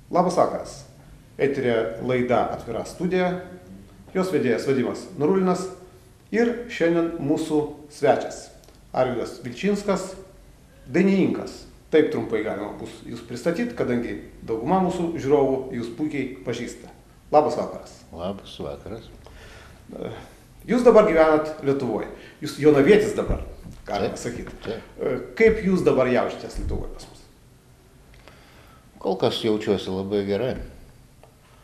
Labas vakaras. Eterė laida Atvira studija. Jos vedėjas Vadimas Nurulinas. Ir šiandien mūsų svečias Arvydas Vilčinskas, dainininkas. Taip trumpai galima bus jūs pristatyti, kadangi dauguma mūsų žiūrovų jūs puikiai pažįsta. Labas vakaras. Labas vakaras. Jūs dabar gyvenat Lietuvoje. Jūs jonavietis dabar, galima sakyti. Kaip jūs dabar jaučiatės Lietuvoje pas mus? Kol kas jaučiuosi labai gerai.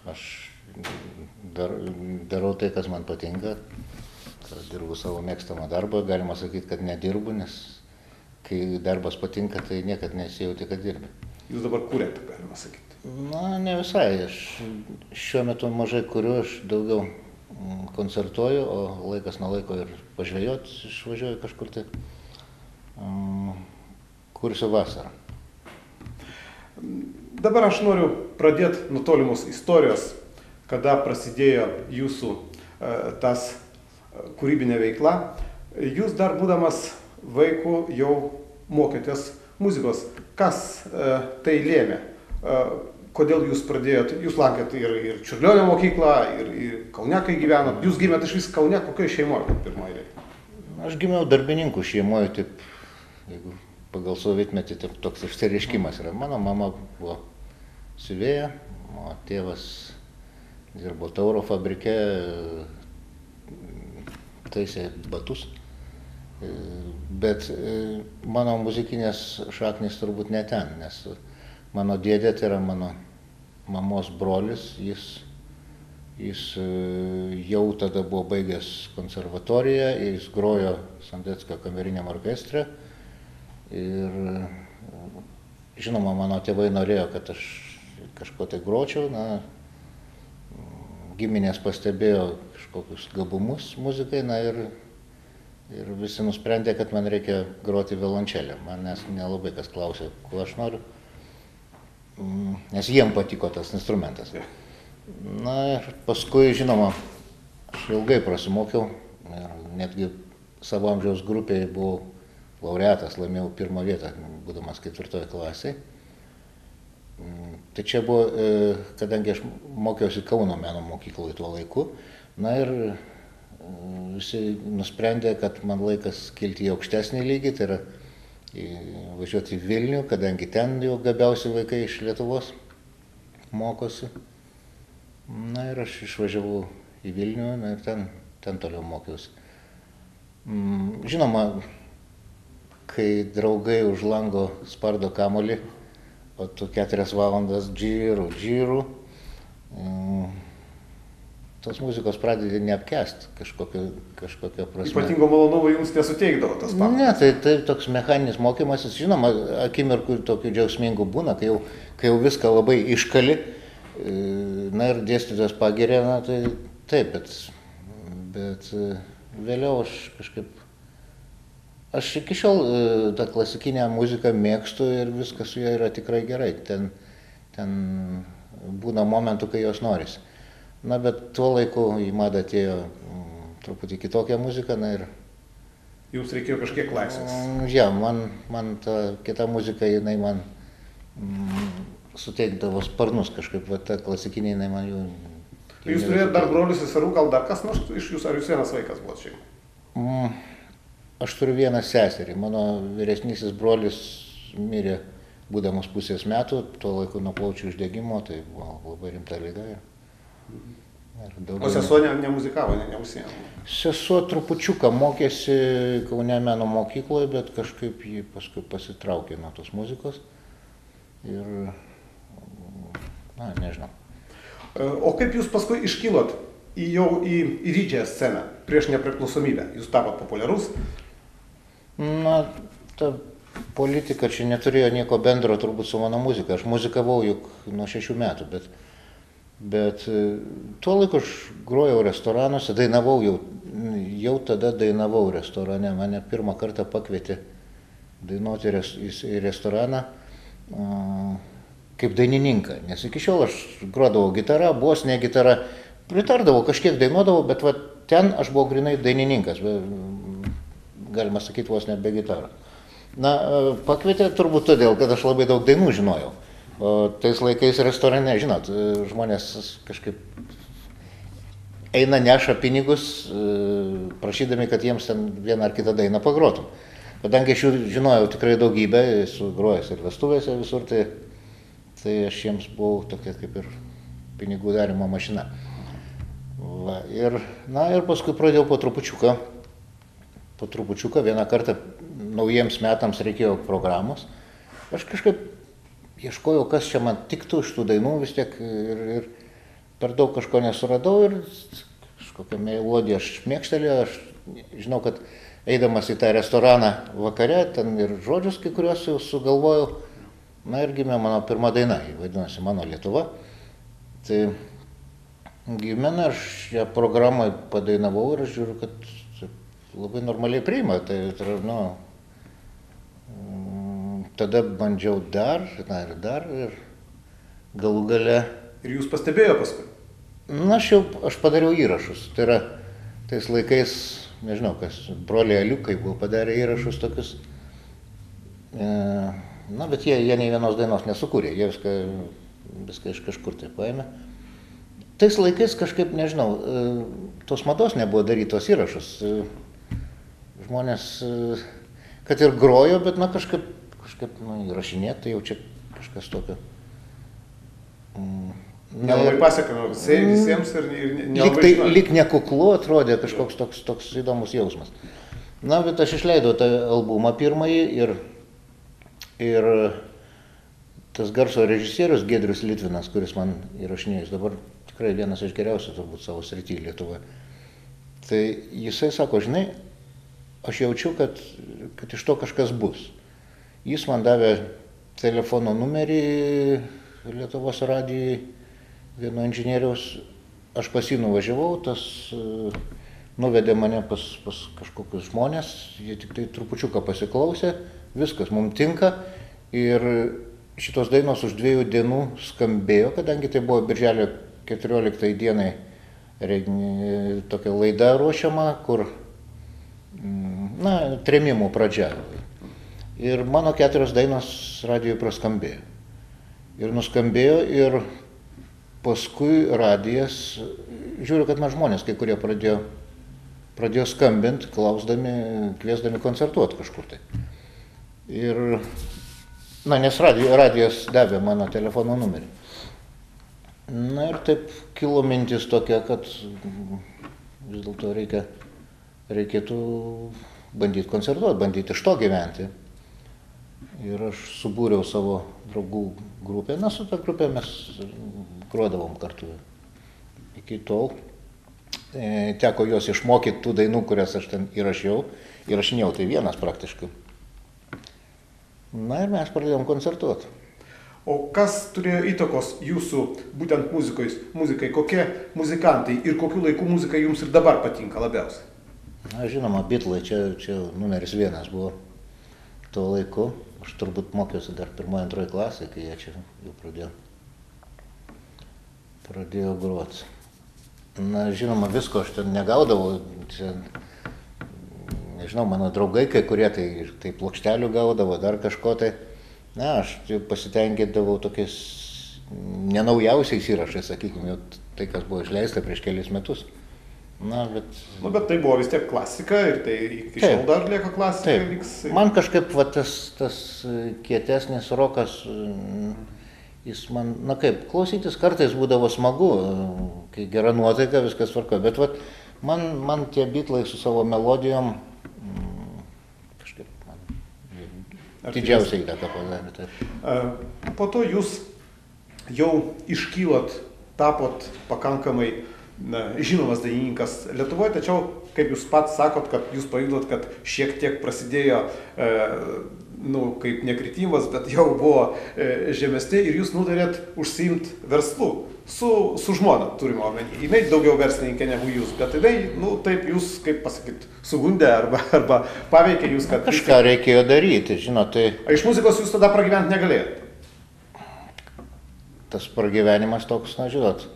Aš darau tai, kas man patinka. Dirbu savo mėgstamą darbą. Galima sakyti, kad nedirbu, nes kai darbas patinka, tai niekad nesijauti, kad dirbi. Jūs dabar kūrėte, galima sakyti. Na, ne visai. Aš šiuo metu mažai kuriu, aš daugiau koncertuoju, o laikas nuo laiko ir pažvejot išvažiuoju kažkur tai. Kursiu vasarą. Dabar aš noriu pradėti nuo tolimos istorijos, kada prasidėjo jūsų tas kūrybinė veikla. Jūs dar būdamas vaiku jau mokėtės muzikos. Kas tai lėmė? Kodėl jūs pradėjot? Jūs lankėt ir Čiurlionio mokyklą, ir Kaune, kai gyvenot. Jūs gimėt iš vis Kaune, kokioje šeimoje pirmoje? Aš gimiau darbininkų šeimoje, taip, jeigu pagal sovietmetį toks išsireiškimas yra. Mano mama buvo siuvėja, o tėvas dirbo tauro fabrike, taisė batus. Bet mano muzikinės šaknys turbūt ne ten, nes mano dėdė, tai yra mano mamos brolis, jis jau tada buvo baigęs konservatoriją, jis grojo Sondeckio kameriniam orkestre. Ir žinoma, mano tėvai norėjo, kad aš kažko tai gročiau, giminės pastebėjo kažkokius gabumus muzikai, ir visi nusprendė, kad man reikia groti violončelę. Manęs nelabai kas klausė, ko aš noriu, nes jiem patiko tas instrumentas. Ir paskui, žinoma, aš ilgai prasimokiau, ir netgi savo amžiaus grupėje buvau laureatas, laimėjau pirmą vietą, būdamas 4 klasėje. Tai čia buvo, kadangi aš mokiausi Kauno meno mokykloje tuo laiku, ir visi nusprendė, kad man laikas kilti į aukštesnį lygį, tai yra važiuoti į Vilnių, kadangi ten jau gabiausi vaikai iš Lietuvos mokosi. Ir aš išvažiavau į Vilnių, ir ten toliau mokiausi. Žinoma, kai draugai už lango spardo kamuolį, o tu 4 valandas džyrų, tos muzikos pradedi neapkęst kažkokia prasme. Ypatingo malonumo jums nesuteikdavo tas pamokas? Ne, tai toks mechaninis mokymasis, žinoma, akimirkų tokių džiaugsmingų būna, kai jau viską labai iškali, ir dėstytojas pagiria, tai taip, bet vėliau aš kažkaip. Aš iki šiol tą klasikinę muziką mėgstu ir viskas su ja yra tikrai gerai. Ten būna momentų, kai jos norisi. Bet tuo laiku į madą atėjo truputį kitokią muziką. Jums reikėjo kažkiek laisvės? Ja, man ta kita muzika, jinai man suteikdavo sparnus kažkaip, ta klasikinė, jinai man jų. Jūs turėjote dar brolius, seserų, gal dar kas nors iš jūsų, ar jūs vienas vaikas buvot šeimoje? Aš turiu vieną seserį. Mano vyresnysis brolis mirė būdamas pusės metų, tuo laiku nuo plaučių uždegimo, tai buvo labai rimta liga. O sesuo nemuzikavo, neužsiėmė? Sesuo trupučiuką mokėsi Kaune meno mokykloje, bet kažkaip ji paskui pasitraukė nuo tos muzikos. Ir, nežinau. O kaip jūs paskui iškilot jau į didžiąją sceną prieš nepriklausomybę? Jūs tapot populiarus? Ta politika čia neturėjo nieko bendro turbūt su mano muzika. Aš muzikavau juk nuo 6 metų, bet tuo laiku aš grojau restoranuose, dainavau jau tada dainavau restorane. Mane pirmą kartą pakvietė dainuoti į restoraną kaip dainininką, nes iki šiol aš grodavau gitarą, bosinę gitarą, pritardavau, kažkiek dainuodavau, bet ten aš buvau grynai dainininkas, galima sakyti, vos ne be gitaro. Pakvietė turbūt todėl, kad aš labai daug dainų žinojau. O tais laikais restorane, žinot, žmonės kažkaip eina neša pinigus, prašydami, kad jiems ten vieną ar kitą dainą pagrotum. Kadangi aš jų žinojau tikrai daugybę, esu grojęs ir vestuvėse visur, tai aš jiems buvau tokia kaip ir pinigų darimo mašina. Va, ir paskui pradėjau po trupučiuką, vieną kartą naujiems metams reikėjo programos. Aš kažkaip ieškojau, kas čia man tiktų iš tų dainų vis tiek ir per daug kažko nesuradau ir kažkokią melodiją aš mėgštelėjau. Aš žinau, kad eidamas į tą restoraną vakare, ten ir žodžius kai kuriuos jau sugalvojau. Na ir gimė mano pirma daina, ji vadinasi Mano Lietuva. Tai gimė, aš ją programai padainavau ir aš žiūriu, kad labai normaliai priima. Tada bandžiau dar ir galų gale. Ir jūs pastebėjo paskui? Na, aš padariau įrašus. Tai yra, tais laikais, nežinau, kas, broliai Aliukai buvo padarę įrašus tokius. Na, bet jie nei vienos dainos nesukūrė, jie viską iš kažkur tai paėmė. Tais laikais kažkaip, nežinau, tos mados nebuvo darytos įrašus. Žmonės, kad ir grojo, bet kažkaip įrašinėti, tai jau čia kažkas tokio. Nelabai pasakė visiems ir nelabai žinoti. Lyg nekuklu atrodė kažkoks toks įdomus jausmas. Na, bet aš išleidau tą albumą pirmąjį ir tas garso režisierius Giedrius Litvinas, kuris man įrašinėjo, jis dabar tikrai vienas iš geriausių turbūt savo srity Lietuvoje. Tai jisai sako, žinai, aš jaučiu, kad iš to kažkas bus. Jis man davė telefono numerį Lietuvos radijai, vieno inžinieriaus, aš pas jį nuvažiavau, tas nuvedė mane pas kažkokius žmonės, jie tik tai trupučiuką pasiklausė, viskas mums tinka ir šitos dainos už 2 dienų skambėjo, kadangi tai buvo birželio 14 dienai tokia laida ruošiama, kur, trėmimų pradžia. Ir mano 4 dainos radijoj praskambėjo. Ir nuskambėjo ir paskui radijas, žiūriu, kad man žmonės kai kurie pradėjo skambinti, kviesdami koncertuoti kažkur tai. Ir, nes radijas davė mano telefono numerį. Na ir taip kilo mintis tokia, kad vis dėlto reikėtų bandyti koncertuoti, bandyti iš to gyventi. Ir aš subūriau savo draugų grupę, su ta grupė mes grodavom kartu iki tol. Teko juos išmokyti tų dainų, kurias aš ten įrašinėjau, tai vienas praktiškai. Na ir mes pradėjom koncertuoti. O kas turėjo įtakos jūsų būtent muzikai, kokie muzikantai ir kokiu laiku muzika jums ir dabar patinka labiausiai? Na, žinoma, Beatlai čia numeris 1 buvo tuo laiku. Aš turbūt mokiausi dar 1-2 klasėje, kai jie čia jau pradėjo groti. Na, žinoma, visko aš ten negaudavau. Čia, nežinau, mano draugai, kai kurie tai plokštelių gaudavo, dar kažko tai. Na, aš pasitenkindavau tokiais nenaujausiais įrašais, sakykime, tai, kas buvo išleista prieš kelis metus. Bet tai buvo vis tiek klasika ir tai iki šiol dar lieka klasika. Man kažkaip tas kietesnis rokas, jis man, klausytis kartais būdavo smagu, kai gera nuotaika, viskas tvarko, bet man tie Beatlai su savo melodijom kažkaip man didžiausiai įtaką padarė. Po to jūs jau iškylot, tapot pakankamai žinomas dainininkas Lietuvoje, tačiau, kaip jūs pats sakot, kad jūs pajudot, kad šiek tiek prasidėjo, kaip nekritimas, bet jau buvo žemesni ir jūs nutarėt užsiimti verslu su žmona, turime omeny. Jinai daugiau verslininkė negu jūs, bet jinai, taip jūs, kaip pasakyt, sugundė arba paveikė jūs, kad... Kažką reikėjo daryti, žinot, tai... Iš muzikos jūs tada pragyventi negalėjot? Tas pragyvenimas toks, žinot,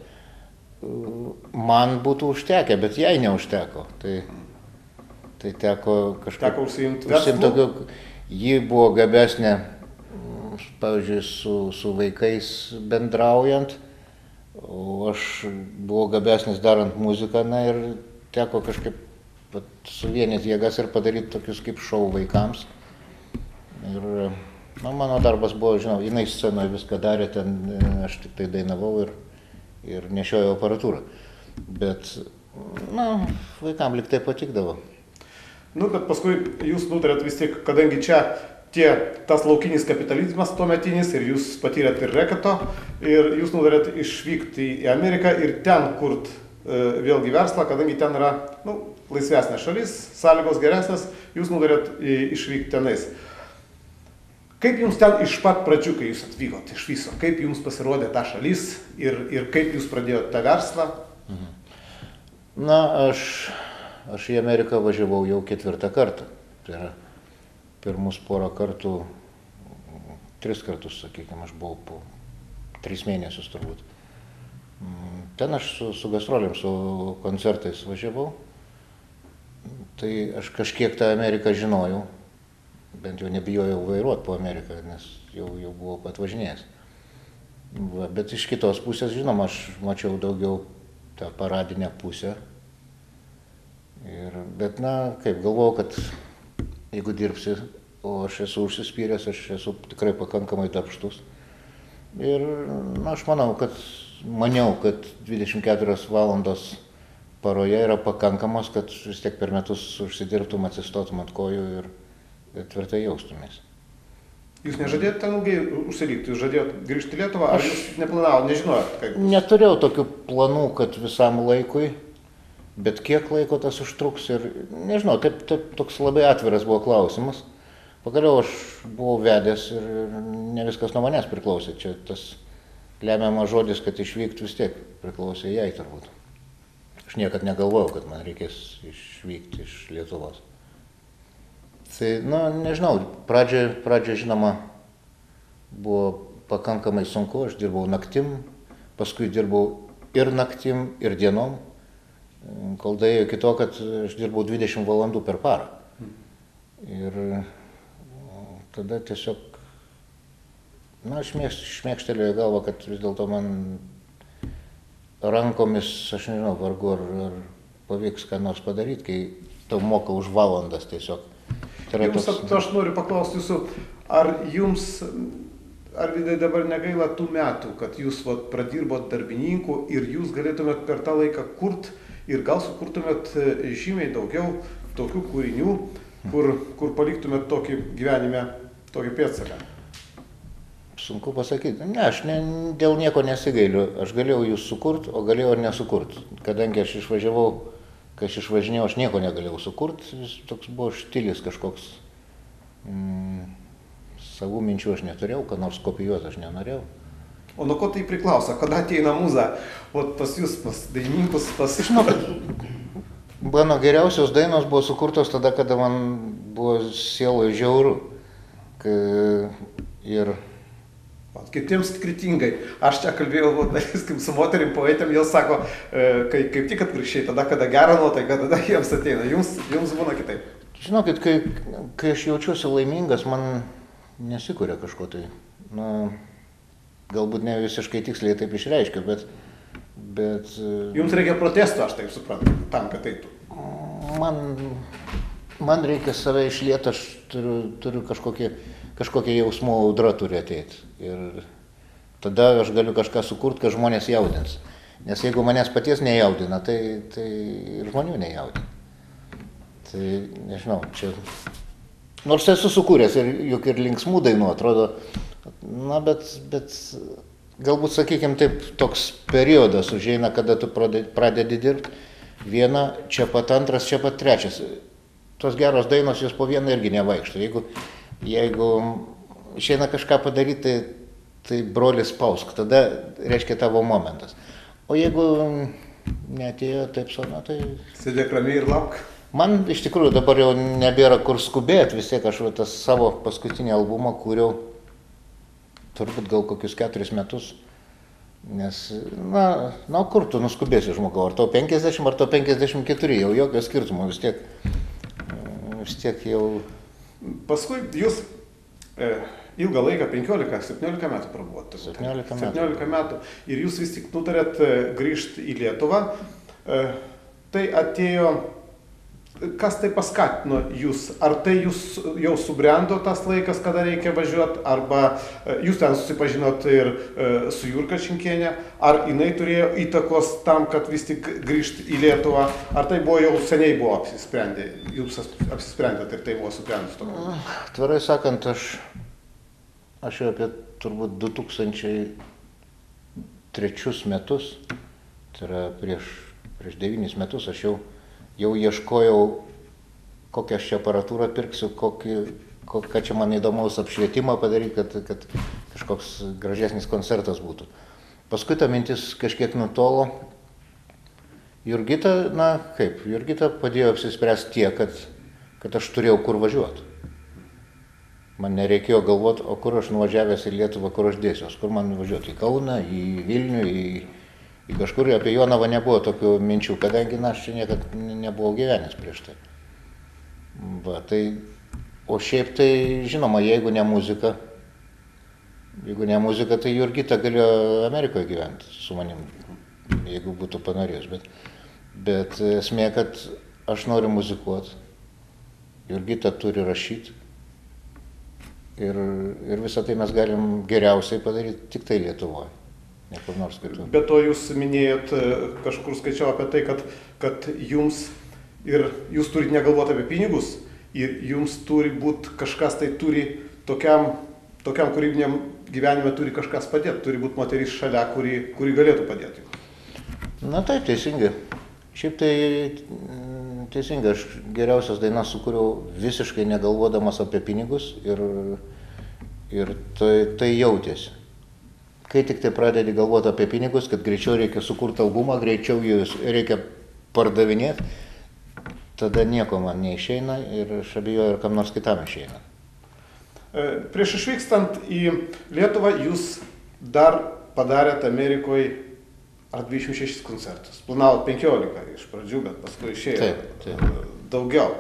man būtų užtekę, bet jai neužteko. Tai teko kažkaip... Teko užsiimti verslu? Ji buvo gabesnė pavyzdžiui, su vaikais bendraujant, o aš buvau gabesnis darant muziką, na ir teko kažkaip suvienyti jėgas ir padaryti tokius kaip šou vaikams. Ir mano darbas buvo, žinau, jinai scenoje viską darė, ten aš tik tai dainavau ir nešiojau aparatūrą. Bet, vaikam lyg tai patikdavo. Bet paskui jūs nutarėt vis tiek, kadangi čia tas laukinis kapitalizmas tuometinis ir jūs patyrėt ir reketo, ir jūs nutarėt išvykti į Ameriką ir ten kurt vėlgi verslą, kadangi ten yra laisvesnė šalis, sąlygos geresnės, jūs nutarėt išvykti tenais. Kaip jums ten iš pat pradžių, kai jūs atvykot iš viso, kaip jums pasirodė ta šalis ir kaip jūs pradėjote tą verslą? Aš į Ameriką važiavau jau 4. kartą. Tai yra pirmus porą kartų, 3 kartus, sakykime, aš buvau po 3 mėnesius turbūt. Ten aš su gastrolėm, su koncertais važiavau. Tai aš kažkiek tą Ameriką žinojau, bent jau nebijojau vairuoti po Ameriką, nes jau buvau atvažinėjęs. Bet iš kitos pusės, žinoma, aš mačiau daugiau tą paradinę pusę. Bet, galvojau, kad jeigu dirbsi, o aš esu užsispyręs, aš esu tikrai pakankamai darbštus. Ir aš maniau, kad 24 valandos paroje yra pakankamos, kad vis tiek per metus užsidirbtum, atsistotum ant kojų ir tvirtai jaustumės. Jūs nežadėjot ten ilgai užsilikti, jūs žadėjot grįžti į Lietuvą, ar jūs neplanavot, nežinojot, kaip? Neturėjau tokių planų, kad visam laikui. Bet kiek laiko tas užtruks ir, nežinau, taip toks labai atviras buvo klausimas. Pagaliau aš buvau vedęs ir ne viskas nuo manęs priklausė. Čia tas lemiamas žodis, kad išvykti vis tiek priklausė jai turbūt. Aš niekad negalvojau, kad man reikės išvykti iš Lietuvos. Tai, nežinau, pradžia žinoma buvo pakankamai sunku, aš dirbau naktim, paskui dirbau ir naktim, ir dienom. Kol daėjo iki to, kad aš dirbau 20 valandų per parą. Ir tada tiesiog, aš šmėkštelėjau galvą, kad vis dėlto man rankomis, aš nežinau, vargu ar pavyks ką nors padaryti, kai tau moka už valandas tiesiog. Aš noriu paklausti jūsų, ar jums, Arvydai, dabar negaila tų metų, kad jūs pradirbot darbininkų ir jūs galėtumėt per tą laiką kurt ir gal sukurtumėt žymiai daugiau tokių kūrinių, kur paliktumėt tokį gyvenime, tokį pėdsaką? Sunku pasakyti. Aš dėl nieko nesigailiu. Aš galėjau jūs sukurti, o galėjau ir nesukurti. Kadangi aš išvažiavau, kai aš išvažinėjau, aš nieko negalėjau sukurti. Toks buvo štilis kažkoks. Savų minčių aš neturėjau, ką nors kopijuoti aš nenorėjau. O nuo ko tai priklauso? Kada ateina muza? Pas jūs, pas dainininkus, Mano geriausios dainos buvo sukurtos tada, kada man buvo sieloje žiauru. Kitiems skirtingai. Aš čia kalbėjau, kaip su moterim poetėm, jos sako, kaip tik atvirkščiai, tada, kada gera nuotaika, tada jiems ateina. Jums būna kitaip. Žinokit, kai aš jaučiuosi laimingas, man nesikuria kažko tai. Galbūt ne visiškai tiksliai taip išreiškiu, bet... Jums reikia protesto, aš taip suprantu, tam, kad eitų. Man reikia save išlieti, aš turiu kažkokie jausmų audra turi ateiti. Ir tada aš galiu kažką sukurti, kad žmonės jaudins. Nes jeigu manęs paties nejaudina, tai ir žmonių nejaudina. Tai nežinau, čia... Nors esu sukūręs juk ir linksmų dainų, atrodo... Bet galbūt, sakykime, taip, toks periodas užeina, kada tu pradedi dirbti. Viena, čia pat antras, čia pat trečias. Tos geros dainos, jos po vieną irgi nevaikšto. Jeigu išeina kažką padaryti, tai brolis pausk, tada reiškia tavo momentas. O jeigu neatėjo taip sona, tai... Sėdėk ramiai ir lauk. Man iš tikrųjų dabar jau nebėra kur skubėti, vis tiek aš tas savo paskutinį albumą kūriau turbūt gal kokius 4 metus. Nes, kur tu nuskubėsi žmogau, ar to 50, ar to 54, jau jokio skirtumo, vis tiek jau... Paskui jūs ilgą laiką, 15-17 metų prabuvot. 17 metų. Ir jūs vis tik nutarėt grįžti į Lietuvą. Tai atėjo, kas tai paskatino jūs? Ar tai jūs jau subrendo tas laikas, kada reikia važiuoti, arba jūs ten susipažinot ir su Jurga Šimkienė, ar jinai turėjo įtakos tam, kad vis tik grįžti į Lietuvą, ar tai buvo jau seniai buvo apsisprendę, jūs apsisprendėt ir tai buvo subrendus to? Tvarai sakant, aš jau apie turbūt 2003 metus, tai yra prieš 9 metus, aš jau ieškojau, kokią aš čia aparatūrą pirksiu, ką čia man įdomaus apšvietimą padaryti, kad kažkoks gražesnis koncertas būtų. Paskui ta mintis kažkiek nutolo. Jurgita padėjo apsispręsti tiek, kad aš turėjau kur važiuoti. Man nereikėjo galvoti, o kur aš nuvažiavęs į Lietuvą, kur aš dėsiuos, kur man važiuoti, į Kauną, į Vilnių, į kažkur. Apie Jonavą nebuvo tokių minčių, kadangi aš čia niekad nebuvau gyvenęs prieš tai. O šiaip tai, žinoma, jeigu ne muzika, tai Jurgita galėjo Amerikoje gyventi su manim, jeigu būtų panorėjus. Bet esmė, kad aš noriu muzikuoti, Jurgita turi rašyti ir visą tai mes galim geriausiai padaryti tik tai Lietuvoje. Niekur nors kitur. Bet to jūs minėjot, kažkur skaičiau apie tai, kad jūs turite negalvoti apie pinigus ir jums turi būti kažkas, tai turi tokiam kūrybiniam gyvenime turi kažkas padėti, turi būti moteris šalia, kuri galėtų padėti. Na taip, teisingai. Šiaip tai teisingai, aš geriausias dainas sukūriau visiškai negalvodamas apie pinigus ir tai jautėsi. Kai tik tai pradedi galvoti apie pinigus, kad greičiau reikia sukurti albumą, greičiau jūs reikia pardavinėti, tada nieko man neišeina ir aš abejoju, ar kam nors kitam išeina. Prieš išvykstant į Lietuvą jūs dar padarėt Amerikoje ar 26 koncertus. Planavot 15 iš pradžių, bet paskui išėjo daugiau.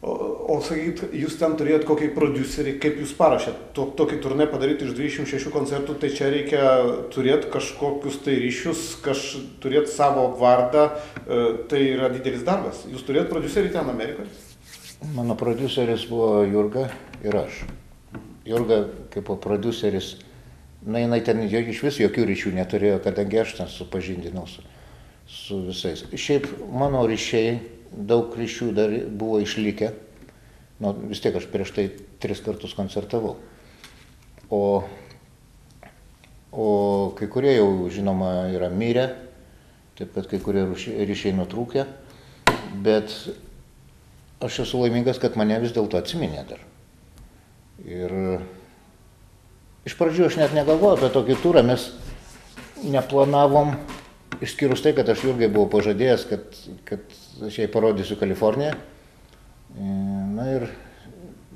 O sakyt, jūs ten turėjot kokį prodiuserį, kaip jūs parašėt tokį turnė padaryti iš 26 koncertų, tai čia reikia turėti kažkokius tai ryšius, turėti savo vardą, tai yra didelis darbas. Jūs turėjot prodiuserį ten Amerikoje? Mano prodiuseris buvo Jurga ir aš. Jurga kaip prodiuseris, jinai ten iš vis jokių ryšių neturėjo, kadangi aš ten supažindinau su visais. Šiaip mano ryšiai, daug ryšių dar buvo išlikę, vis tiek aš prieš tai 3 kartus koncertavau. O kai kurie jau, žinoma, yra mirę, taip kad kai kurie ryšiai nutrūkę, bet aš esu laimingas, kad mane vis dėlto atsiminė dar. Ir iš pradžių aš net negalvojau apie tokį turą, mes neplanavom, išskyrus tai, kad aš Jurgai buvau pažadėjęs, kad aš jai parodysiu Kaliforniją. Na ir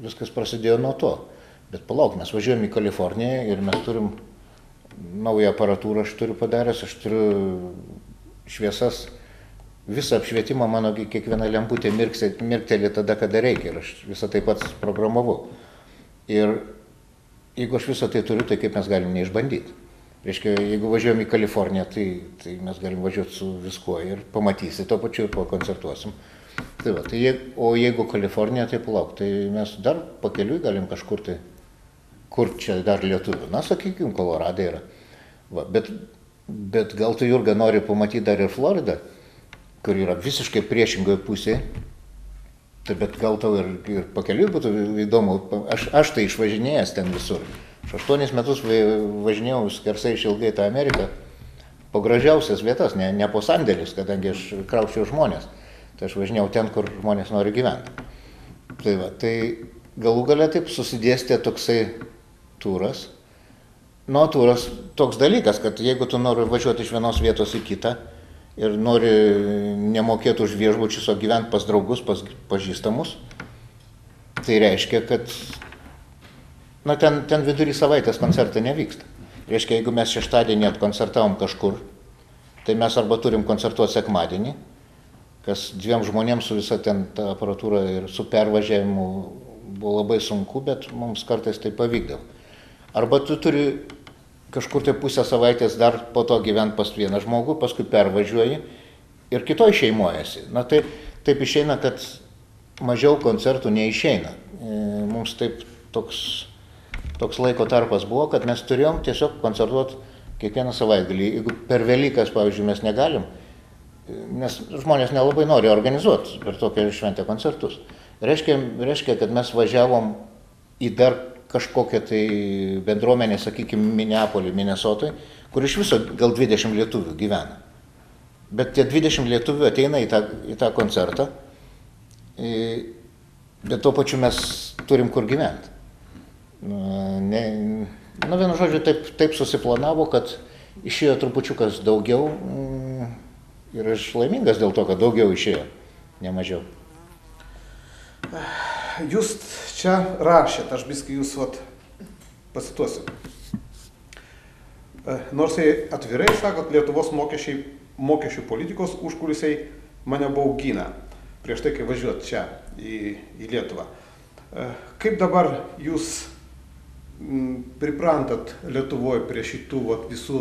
viskas prasidėjo nuo to. Bet palauk, mes važiuojam į Kaliforniją ir mes turim naują aparatūrą, aš turiu padaręs, aš turiu šviesas, visą apšvietimą, mano kiekviena lemputė mirkteli tada, kada reikia ir aš visą tai pats programavau. Ir jeigu aš visą tai turiu, tai kaip mes galim neišbandyti? Reiškia, jeigu važiuojam į Kaliforniją, tai mes galim važiuoti su viskuo ir pamatysi to pačiu ir pakoncertuosim. Tai va, o jeigu Kalifornija, tai palauk, tai mes dar pakeliui galim kažkur tai, kur čia dar lietuvių, na, sakykime, Kolorado yra. Va, bet gal tu, Jurga, nori pamatyti dar ir Floridą, kur yra visiškai priešingoje pusėje, tai bet gal tau ir pakeliui būtų įdomu, aš tai išvažinėjęs ten visur. Aš 8 metus važinėjau skersai išilgai tą Ameriką, po gražiausias vietas, ne po sandėlius, kadangi aš krausčiau žmonės. Tai aš važinėjau ten, kur žmonės nori gyventi. Tai galų gale taip susidėstė toksai turas. Turas toks dalykas, kad jeigu tu nori važiuoti iš vienos vietos į kitą ir nori nemokėti už viešbučius, o gyventi pas draugus, pas pažįstamus, tai reiškia, kad ten vidury savaitės koncertai nevyksta. Reiškia, jeigu mes šeštadienį atkoncertavom kažkur, tai mes arba turim koncertuoti sekmadienį, kas 2 žmonėms su visa ten ta aparatūra ir su pervažiavimu buvo labai sunku, bet mums kartais tai pavykdavo. Arba tu turi kažkur tai pusę savaitės dar po to gyventi pas vieną žmogų, paskui pervažiuoji ir kitoj šeimoje esi. Na tai taip išeina, kad mažiau koncertų neišeina. Mums taip toks laiko tarpas buvo, kad mes turėjom tiesiog koncertuoti kiekvieną savaitgalį. Jeigu per Velykas, pavyzdžiui, mes negalim, nes žmonės nelabai nori organizuoti per tokią šventę koncertus. Reiškia, kad mes važiavom į dar kažkokią tai bendruomenę, sakykime, Minneapolį, Minnesotoj, kur iš viso gal 20 lietuvių gyvena. Bet tie 20 lietuvių ateina į tą koncertą, bet tuo pačiu mes turim kur gyventi. Vienu žodžiu, taip susiplanavo, kad išėjo trupučiukas daugiau ir aš laimingas dėl to, kad daugiau išėjo, ne mažiau. Jūs čia rašėt, aš biskį jūs pacituosiu. Nors atvirai sakot, Lietuvos mokesčių politikos užkulisiai mane baugina prieš tai, kai važiuot čia į Lietuvą. Kaip dabar jūs priprantat Lietuvoje prie šitų visų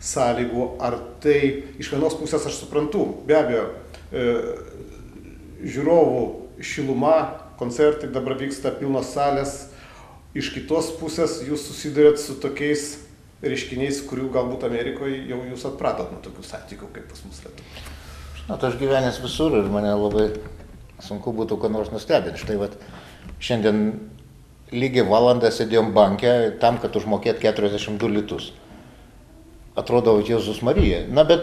sąlygų, ar tai iš vienos pusės aš suprantu, be abejo, žiūrovų šiluma, koncertai dabar vyksta pilnos salės, iš kitos pusės jūs susidurėt su tokiais reiškiniais, kurių galbūt Amerikoje jau jūs atpratot nuo tokių santykių, kaip pas mus Lietuvoje. Žinot, aš gyvenęs visur ir mane labai sunku būtų ko nors nustebinti. Štai šiandien lygiai valandą sėdėjom banke tam, kad užmokėt 42 litus. Atrodo, Jėzus Marija. Na, bet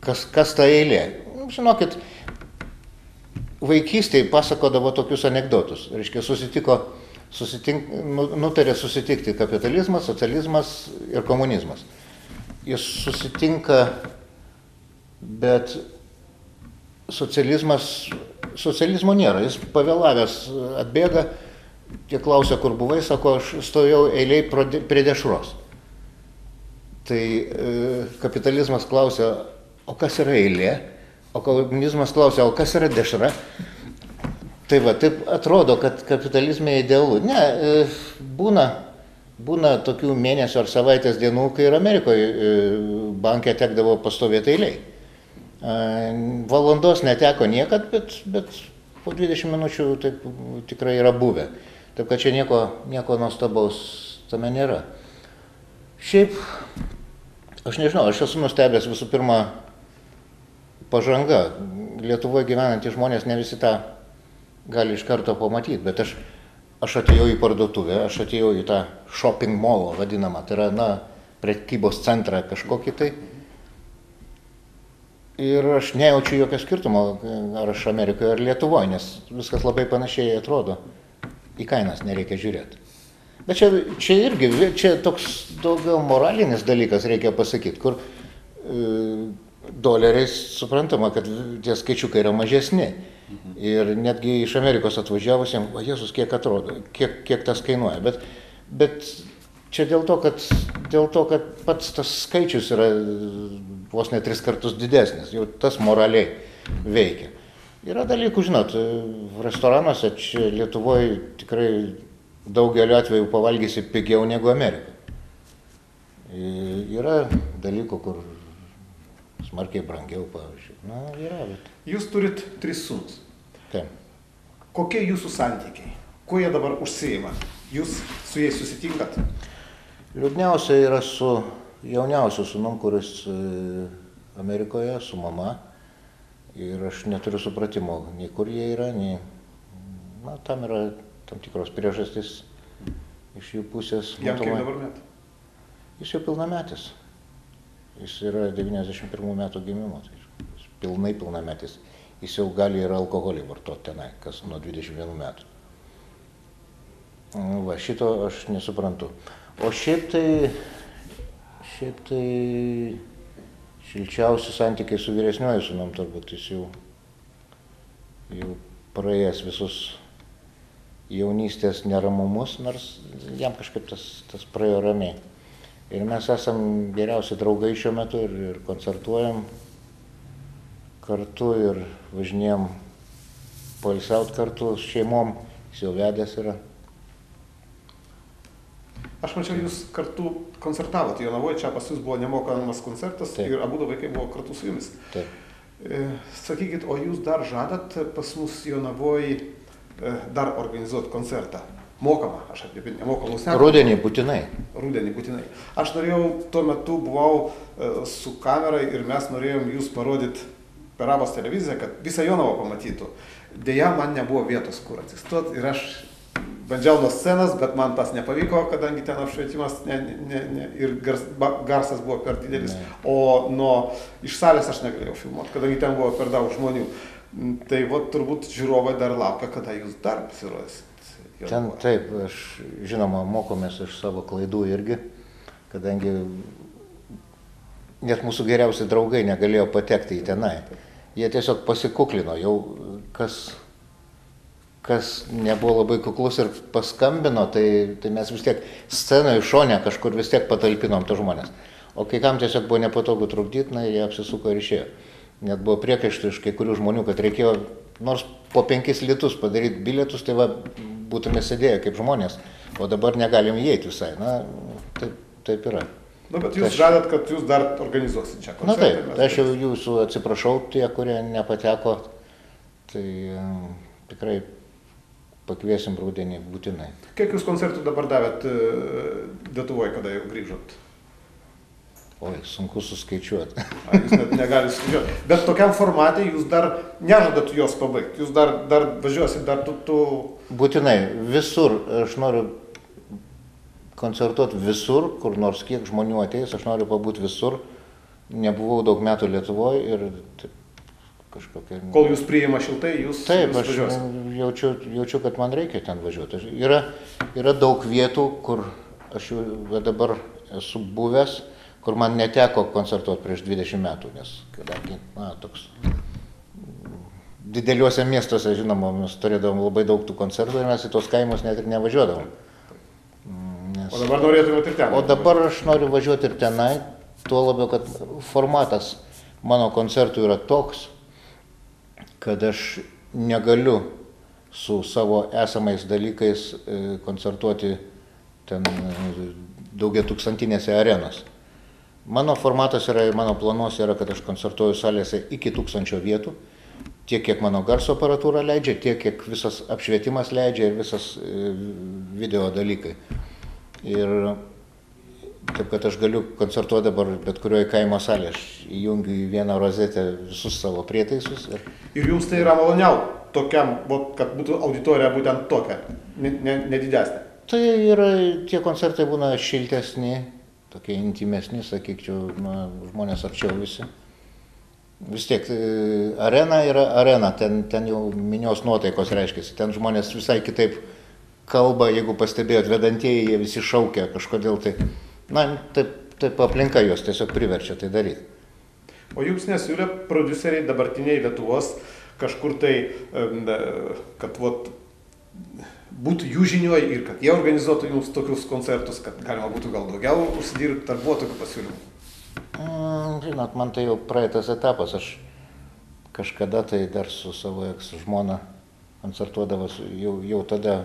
kas ta eilė? Žinokit, vaikystėje pasakodavo tokius anekdotus. Reiškia, nutarė susitikti kapitalizmas, socializmas ir komunizmas. Jis susitinka, bet socializmo nėra. Jis pavėlavęs atbėga, tie klausia, kur buvai, sako, aš stovėjau eiliai prie dešros. Tai kapitalizmas klausia, o kas yra eilė? O komunizmas klausia, o kas yra dešra? Tai taip atrodo, kad kapitalizme idealu. Ne, būna tokių mėnesių ar savaitės dienų, kai ir Amerikoje banke tekdavo pastovėti eiliai. Valandos neteko niekad, bet po 20 minučių taip tikrai yra buvę. Taip kad čia nieko nuostabaus tame nėra. Šiaip, aš nežinau, aš esu nustebęs visų pirma pažanga. Lietuvoje gyvenantys žmonės ne visi tą gali iš karto pamatyti, bet aš atėjau į parduotuvę, aš atėjau į tą shopping mall vadinamą, tai yra, prekybos centrą kažkokį tai. Ir aš nejaučiu jokio skirtumo, ar aš Amerikoje ar Lietuvoje, nes viskas labai panašiai atrodo. Į kainas nereikia žiūrėti. Bet čia irgi, čia toks daugiau moralinis dalykas, reikia pasakyti, kur doleriais suprantama, kad tie skaičiukai yra mažesni. Ir netgi iš Amerikos atvažiavusiem, o Jėzus, kiek atrodo, kiek tas kainuoja. Bet čia dėl to, kad pats tas skaičius yra vos ne 3 kartus didesnis, jau tas moraliai veikia. Yra dalykų, žinot, restoranuose čia Lietuvoje tikrai daugeliu atveju pavalgysi pigiau negu Amerikoje. Yra dalykų, kur smarkiai brangiau, pavyzdžiui. Yra, bet... Jūs turit 3 sūnus. Taip. Kokie jūsų santykiai? Kuo jie dabar užsiima? Jūs su jais susitinkat? Liūdniausia yra su jauniausiu sūnum, kuris Amerikoje, su mama. Ir aš neturiu supratimo, nei kur jie yra, nei... tam yra tam tikros priežastys iš jų pusės. Jam kiek dabar metų? Jis jau pilnametis. Jis yra 91 metų gimimo, tai jis pilnametis. Jis jau gali ir alkoholį vartoti tenai, kas nuo 21 metų. Šito aš nesuprantu. O šiaip tai šilčiausi santykiai su vyresniuoju sūnum, turbūt jis jau praėjęs visus jaunystės neramumus, nors jam kažkaip tas praėjo ramiai. Ir mes esam geriausi draugai šiuo metu ir koncertuojam kartu ir važinėjom poilsiaut kartu su šeimom jis jau vedęs yra. Aš mačiau, jūs kartu koncertavote Jonavoje, čia pas jūs buvo nemokamas koncertas. Taip. Ir abu vaikai buvo kartu su jumis. Taip. Sakykit, o jūs dar žadat pas mus Jonavoje dar organizuoti koncertą? Mokamą, aš apie nemokamus nekalbu. Rudenį būtinai. Rudenį būtinai. Aš norėjau, tuo metu buvau su kamera ir mes norėjom jūs parodyti per Abos televiziją, kad visą Jonavą pamatytų. Deja, man nebuvo vietos, kur atsistot ir aš bandžiau nuo scenos, bet man tas nepavyko, kadangi ten apšvietimas ir garsas buvo per didelis, o iš salės aš negalėjau filmuoti, kadangi ten buvo per daug žmonių. Tai turbūt žiūrovai dar laukia, kada jūs dar pasirodysit. Ten taip, žinoma, mokomės iš savo klaidų irgi, kadangi net mūsų geriausi draugai negalėjo patekti į tenai. Jie tiesiog pasikuklino, jau kas nebuvo labai kuklus ir paskambino, tai mes vis tiek scenoje šone kažkur vis tiek patalpinom tos žmonės. O kai kam tiesiog buvo nepatogu trukdyti, jie apsisuko ir išėjo. Net buvo priekaištų iš kai kurių žmonių, kad reikėjo nors po 5 litus padaryti bilietus, tai būtume sėdėję kaip žmonės, o dabar negalim įeiti visai. Na, taip yra. Bet jūs žadat, kad jūs dar organizuosit čia koncertą. Na taip, aš jau jūsų atsiprašau, tie, kurie nepateko, tai tikrai pakviesim rudenį būtinai. Kiek jūs koncertų dabar davėt Lietuvoje, kada jau grįžot? Oi, sunku suskaičiuoti. Jūs net negalite skaičiuoti. Bet tokiam formatui jūs dar nežadat jos pabaigti. Jūs dar važiuosit, dar tu... Būtinai, visur. Aš noriu koncertuoti visur, kur nors kiek žmonių ateis. Aš noriu pabūti visur. Nebuvau daug metų Lietuvoje ir kažkokia... Kol jūs priima šiltai, jūs važiuosit. Taip, aš jaučiu, kad man reikia ten važiuoti. Yra daug vietų, kur aš jau dabar esu buvęs, kur man neteko koncertuoti prieš 20 metų, nes kadangi, toks dideliuose miestuose, žinoma, mes turėdavom labai daug tų koncertų ir mes į tos kaimus net ir nevažiuodavom. O dabar norėtumėte ir ten? O dabar aš noriu važiuoti ir tenai, tuo labiau, kad formatas mano koncertų yra toks, kad aš negaliu su savo esamais dalykais koncertuoti ten daugiatūkstantinėse arenose. Mano formatas yra, mano planuose yra, kad aš koncertuoju salėse iki 1000 vietų, tiek kiek mano garso aparatūra leidžia, tiek kiek visas apšvietimas leidžia ir visas video dalykai. Ir taip, kad aš galiu koncertuoti dabar bet kurioje kaimo salėje, aš įjungiu į vieną rozetę visus savo prietaisus. Ir jums tai yra maloniau tokiam, kad būtų auditorija būtent tokia, nedidesnė? Tai yra, tie koncertai būna šiltesni, tokie intimesni, sakyčiau, žmonės arčiau visi. Vis tiek, arena yra arena, ten jau minios nuotaikos reiškiasi, ten žmonės visai kitaip kalba, jeigu pastebėjot, vedantieji, jie visi šaukia kažkodėl tai, taip aplinka juos tiesiog priverčia tai daryti. O jums nesiūlė prodiuseriai dabartiniai Lietuvos kažkur tai, kad būtų jų žinioje ir kad jie organizuotų jums tokius koncertus, kad galima būtų gal daugiau užsidirbti, ar buvo tokių pasiūlymų? Žinot, man tai jau praeitas etapas. Aš kažkada tai dar su savo žmona koncertuodavas, jau tada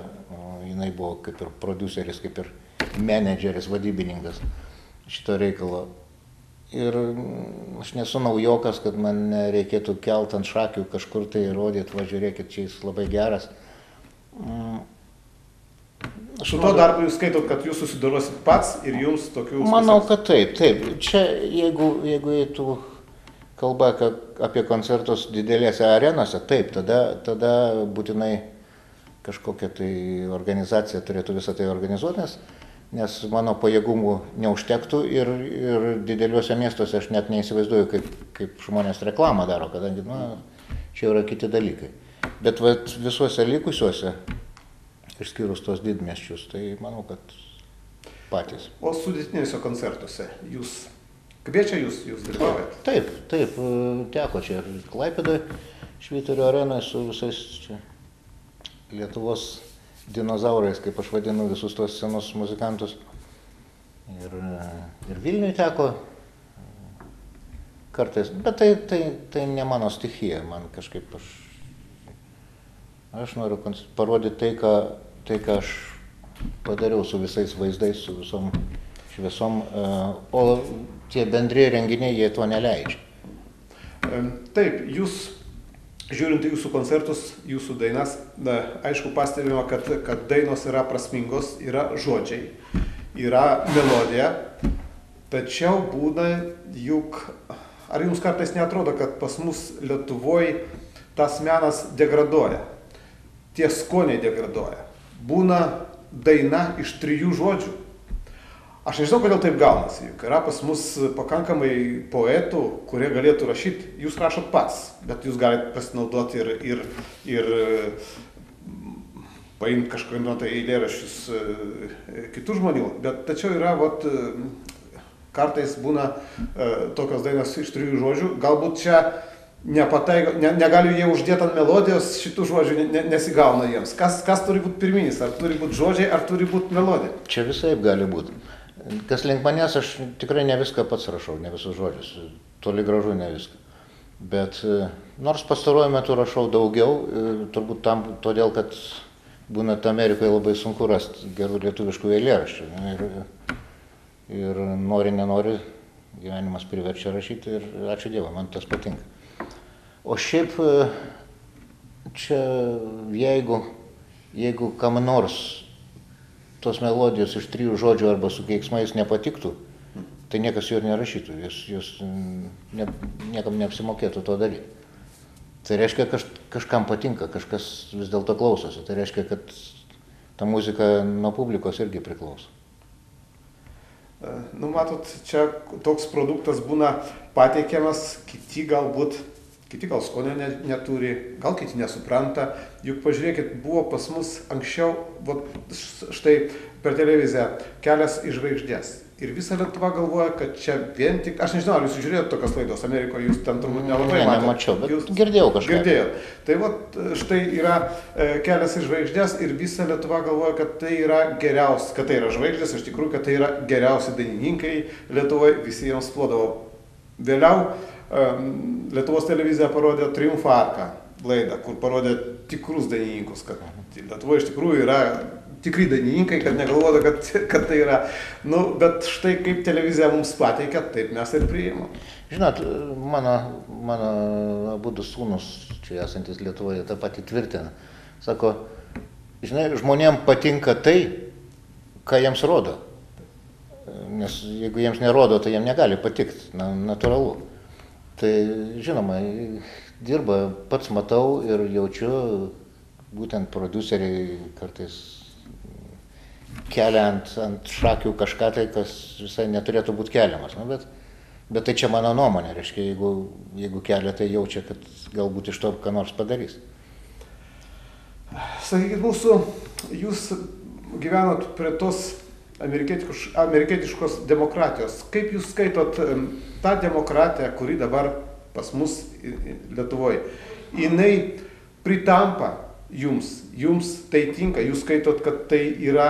jinai buvo kaip ir prodiuseris, kaip ir menedžeris, vadybininkas šito reikalo. Ir aš nesu naujokas, kad man reikėtų kelt ant šakių kažkur tai rodyti, žiūrėkit, čia jis labai geras. Su to darbu jūs skaitot, kad jūs susidorosit pats ir jums tokių... Manau, kad taip. Čia, jeigu eitų kalba apie koncertus didelėse arenose, taip, tada būtinai kažkokia tai organizacija turėtų visą tai organizuoti, nes mano pajėgumų neužtektų ir dideliuose miestuose aš net neįsivaizduoju, kaip žmonės reklamą daro, kadangi, čia yra kiti dalykai. Bet visuose likusiuose, išskyrus tos didmiesčius, tai manau, kad patys. O sudėtinėse koncertuose jūs kviečia, jūs dalyvaujat? Taip, teko čia ir Klaipėdoje, Švyturio arenoje su visais čia Lietuvos dinozaurais, kaip aš vadinu visus tos senus muzikantus. Ir Vilniuje teko kartais, bet tai ne mano stichija, man kažkaip Aš noriu parodyti tai, ką aš padariau su visais vaizdais, su visom šviesom, o tie bendrieji renginiai, jie to neleidžia. Taip, jūs, žiūrint į jūsų koncertus, jūsų dainas, aišku, pastebima, kad dainos yra prasmingos, yra žodžiai, yra melodija, tačiau būna juk, ar jums kartais neatrodo, kad pas mus Lietuvoje tas menas degraduoja, tie skoniai degraduoja, būna daina iš 3 žodžių. Aš nežinau, kodėl taip gaunasi, juk yra pas mus pakankamai poetų, kurie galėtų rašyti, jūs rašot pats, bet jūs galite pasinaudoti ir paimti kažkokią tai eilėraščius kitų žmonių, bet tačiau yra, kartais būna tokios dainos iš 3 žodžių, galbūt čia negaliu jie uždėti ant melodijos, šitų žodžių nesigauna jiems. Kas turi būti pirminis, ar turi būti žodžiai, ar turi būti melodija? Čia visaip gali būti. Kas link manęs, aš tikrai ne viską pats rašau, ne visus žodžius, toli gražu ne viską. Bet nors pastaruoju metu rašau daugiau, turbūt todėl, kad būna Amerikoje labai sunku rasti gerų lietuviškų eilėraščių. Ir nori, nenori, gyvenimas priverčia rašyti ir ačiū Dievui, man tas patinka. O šiaip čia, jeigu kam nors tos melodijos iš 3 žodžių arba su keiksmais nepatiktų, tai niekas jų ir nerašytų, jūs niekam neapsimokėtų to daryti. Tai reiškia, kažkam patinka, kažkas vis dėlto klausosi, tai reiškia, kad ta muzika nuo publikos irgi priklauso. Nu, matot, čia toks produktas būna pateikiamas, kiti gal skonio neturi, gal kiti nesupranta. Juk pažiūrėkit, buvo pas mus anksčiau, štai per televiziją, Kelias į žvaigždės. Ir visa Lietuva galvoja, kad čia vien tik, aš nežinau, ar jūs žiūrėjote tokios laidos Amerikoje, jūs ten turbūt nelabai matėte. Nemačiau, bet girdėjau kažką. Girdėjot. Tai štai yra Kelias į žvaigždės ir visa Lietuva galvoja, kad tai yra geriausi, kad tai yra žvaigždės, iš tikrųjų, kad tai yra geriausi dainininkai Lietuvoje, visi jiems plodavo. Vėliau Lietuvos televizija parodė Triumfo arką laidą, kur parodė tikrus dainininkus, kad Lietuvoje iš tikrųjų yra tikri dainininkai, kad negalvoda, kad tai yra. Nu, bet štai kaip televizija mums pateikia, taip mes ir priimam. Žinot, mano abudu sūnus, čia esantis Lietuvoje, tą patį tvirtina. Sako, žinai, žmonėms patinka tai, ką jiems rodo. Nes jeigu jiems nerodo, tai jiems negali patikti, natūralu. Tai žinoma, dirba, pats matau ir jaučiu, būtent prodiuseriai kartais kelia ant šakių kažką tai, kas visai neturėtų būti keliamas. Bet tai čia mano nuomonė, reiškia, jeigu kelia, tai jaučia, kad galbūt iš to ką nors padarys. Sakykit, jūs gyvenot prie tos amerikietiškos demokratijos. Kaip jūs skaitot tą demokratiją, kuri dabar pas mus Lietuvoje? Jinai pritampa jums tai tinka, jūs skaitot, kad tai yra,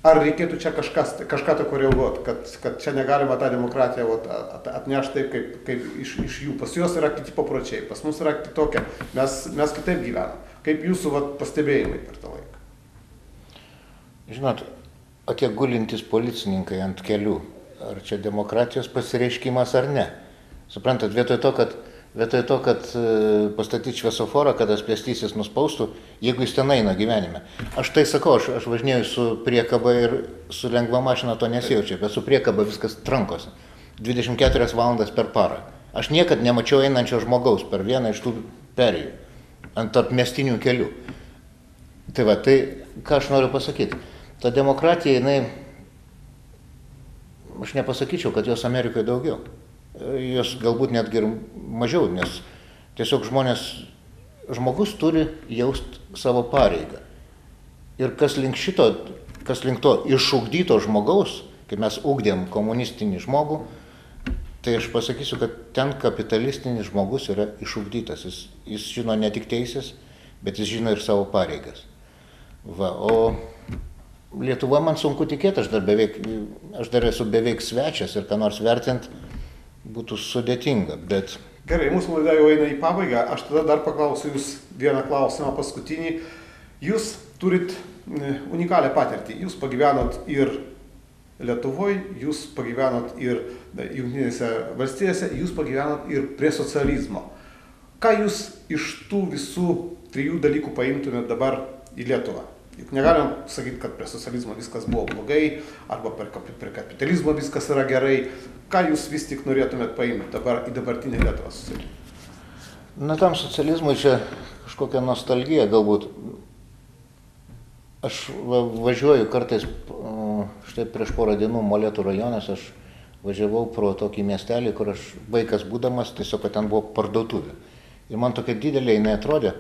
ar reikėtų čia kažką to koreguoti, kad čia negalima tą demokratiją atnešti taip, kaip iš jų. Pas juos yra kiti papročiai, pas mus yra kitokia, mes kitaip gyvenam. Kaip jūsų pastebėjimai per tą laiką? Žinot, o tie gulintys policininkai ant kelių, ar čia demokratijos pasireiškimas ar ne? Suprantat, vietoj to, kad pastatyti šviesoforą, kad tas pėstysis nuspaustų, jeigu jis ten eina gyvenime. Aš tai sakau, aš važinėju su priekaba ir su lengva mašina to nesijaučia, bet su priekaba viskas trankosi. 24 valandas per parą. Aš niekad nemačiau einančio žmogaus per vieną iš tų perėjų, ant tarpmiestinių kelių. Tai ką aš noriu pasakyti? Ta demokratija, aš nepasakyčiau, kad jos Amerikoje daugiau. Jos galbūt netgi ir mažiau, nes tiesiog žmogus turi jausti savo pareigą. Ir kas link to išugdyto žmogaus, kai mes ugdėm komunistinį žmogų, tai aš pasakysiu, kad ten kapitalistinis žmogus yra išugdytas. Jis žino ne tik teisės, bet jis žino ir savo pareigas. O Lietuva man sunku tikėti, aš dar esu beveik svečias ir ką nors vertinti būtų sudėtinga, bet Gerai, mūsų laida jau eina į pabaigą. Aš tada dar paklausiu Jūs vieną klausimą paskutinį. Jūs turit unikalią patirtį. Jūs pagyvenot ir Lietuvoje, jūs pagyvenot ir Jungtinėse valstijose, jūs pagyvenot ir prie socializmo. Ką jūs iš tų visų 3 dalykų paimtumėt dabar į Lietuvą? Juk negalim sakyti, kad prie socializmo viskas buvo blogai, arba prie kapitalizmo viskas yra gerai. Ką jūs vis tik norėtumėt paimti dabar į dabartinę Lietuvą? Na, tam socializmui čia kažkokia nostalgija galbūt. Aš važiuoju kartais, štai prieš porą dienų Molėtų rajonas, aš važiavau pro tokį miestelį, kur aš vaikas būdamas, tiesiog ten buvo parduotuvė. Ir man tokia didelė jinai atrodė.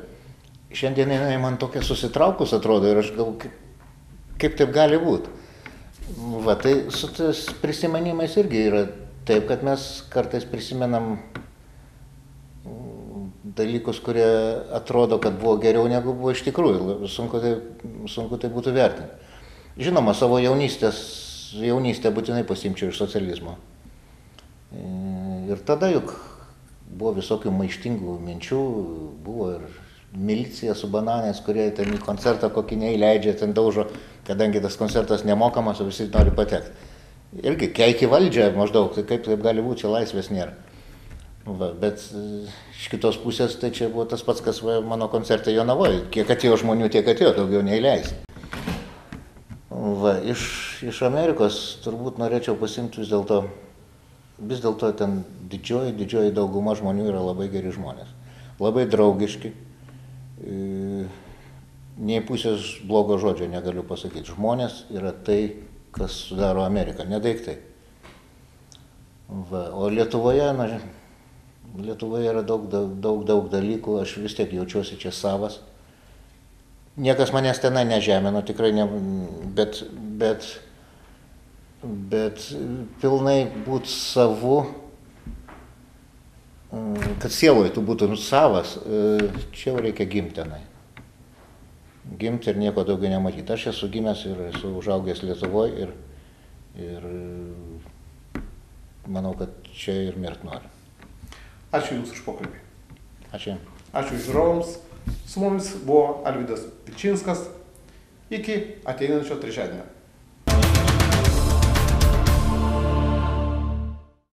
Šiandien jinai man tokia susitraukus atrodo ir aš galvoju, kaip taip gali būti. Va, tai su tais prisiminimais irgi yra taip, kad mes kartais prisimenam dalykus, kurie atrodo, kad buvo geriau negu buvo iš tikrųjų. Sunku tai būtų vertinti. Žinoma, savo jaunystę būtinai pasimčiau iš socializmo. Ir tada juk buvo visokių maištingų minčių, buvo ir milicija su bananais, kurie ten į koncertą kokį neįleidžia, ten daužo, kadangi tas koncertas nemokamas, o visi nori patekti. Irgi keiki valdžią maždaug, tai kaip taip gali būti, čia laisvės nėra. Va, bet iš kitos pusės tai čia buvo tas pats, kas mano koncerte Jonavoje. Kiek atėjo žmonių, tiek atėjo, daugiau neįleis. Va, iš Amerikos turbūt norėčiau pasimti vis dėlto ten didžioji dauguma žmonių yra labai geri žmonės. Labai draugiški. Nei pusės blogo žodžio negaliu pasakyti. Žmonės yra tai, kas sudaro Ameriką, ne daiktai. Va, o Lietuvoje yra daug dalykų, aš vis tiek jaučiuosi čia savas. Niekas manęs tenai nežemino, tikrai ne, bet pilnai būt savu, kad sieloje tu būtum savas, čia jau reikia gimti tenai. Gimti ir nieko daugiau nematyti. Aš esu gimęs ir esu užaugęs Lietuvoje ir manau, kad čia ir mirt noriu. Ačiū Jums už pokalbį. Ačiū. Ačiū žiūrovams. Su mumis buvo Alvydas Pilčinskas. Iki ateinančio trečiadienio.